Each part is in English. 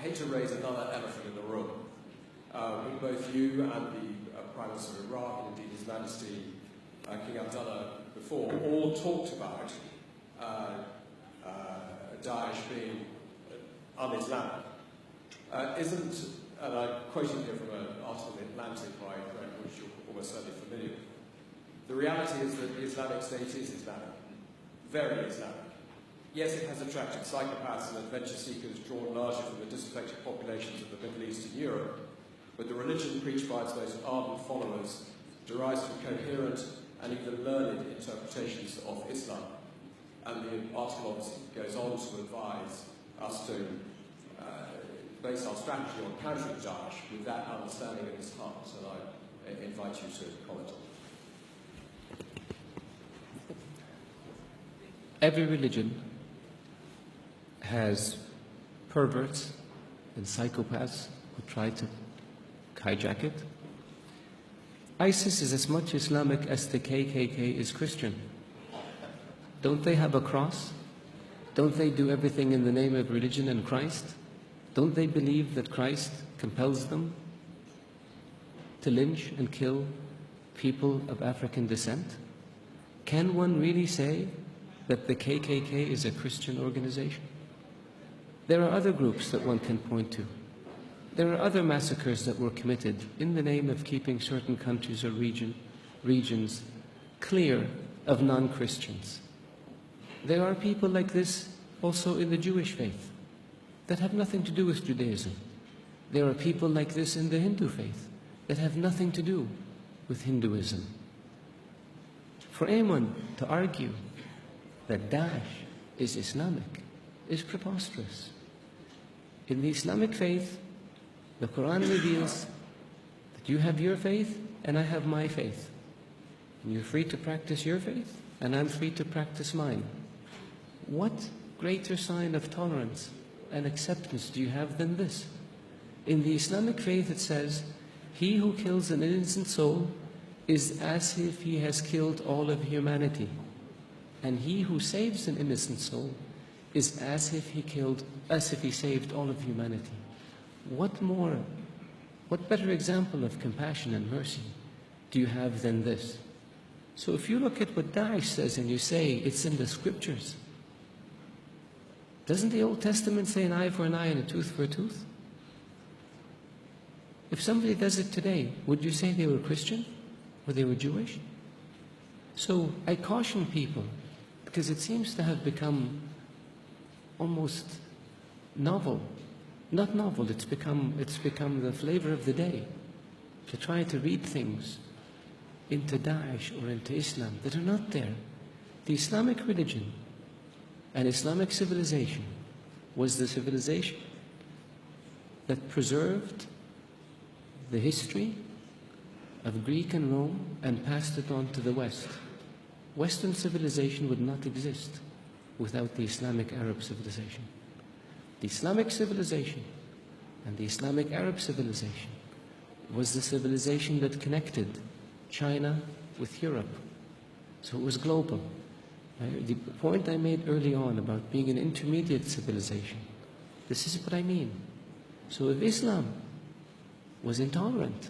hate to raise another elephant in the room. Both you and the Prime Minister of Iraq, and indeed His Majesty King Abdullah before, all talked about Daesh being un-Islamic. And I'm quoting here from an article in Atlantic by a friend, which you're almost certainly familiar with. The reality is that the Islamic State is Islamic, very Islamic. Yes, it has attracted psychopaths and adventure seekers drawn largely from the disaffected populations of the Middle East and Europe, but the religion preached by its most ardent followers derives from coherent and even learned interpretations of Islam. And the article obviously goes on to advise us to base our strategy on countering Daesh with that understanding in its heart, and I invite you to comment on it. Every religion has perverts and psychopaths who try to hijack it. ISIS is as much Islamic as the KKK is Christian. Don't they have a cross? Don't they do everything in the name of religion and Christ? Don't they believe that Christ compels them to lynch and kill people of African descent? Can one really say that the KKK is a Christian organization? There are other groups that one can point to. There are other massacres that were committed in the name of keeping certain countries or regions clear of non-Christians. There are people like this also in the Jewish faith that have nothing to do with Judaism. There are people like this in the Hindu faith that have nothing to do with Hinduism. For anyone to argue that Daesh is Islamic is preposterous. In the Islamic faith, the Quran reveals that you have your faith and I have my faith. And you're free to practice your faith and I'm free to practice mine. What greater sign of tolerance and acceptance do you have than this? In the Islamic faith it says, he who kills an innocent soul is as if he has killed all of humanity. And he who saves an innocent soul is as if he saved all of humanity. What better example of compassion and mercy do you have than this? So if you look at what Daesh says and you say it's in the scriptures, doesn't the Old Testament say an eye for an eye and a tooth for a tooth? If somebody does it today, would you say they were Christian or they were Jewish? So I caution people, because it seems to have become almost novel. Not novel, it's become the flavor of the day to try to read things into Daesh or into Islam that are not there. The Islamic religion and Islamic civilization was the civilization that preserved the history of Greek and Rome and passed it on to the West. Western civilization would not exist without the Islamic Arab civilization. The Islamic civilization and the Islamic Arab civilization was the civilization that connected China with Europe. So it was global. The point I made early on about being an intermediate civilization, this is what I mean. So if Islam was intolerant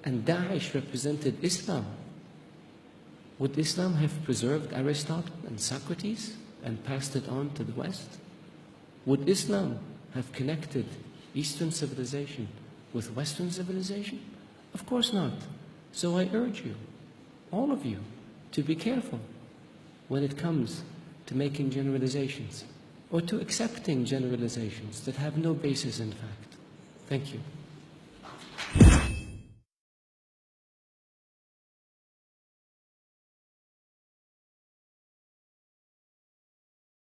and Daesh represented Islam, would Islam have preserved Aristotle and Socrates and passed it on to the West? Would Islam have connected Eastern civilization with Western civilization? Of course not. So I urge you, all of you, to be careful when it comes to making generalizations or to accepting generalizations that have no basis in fact. Thank you.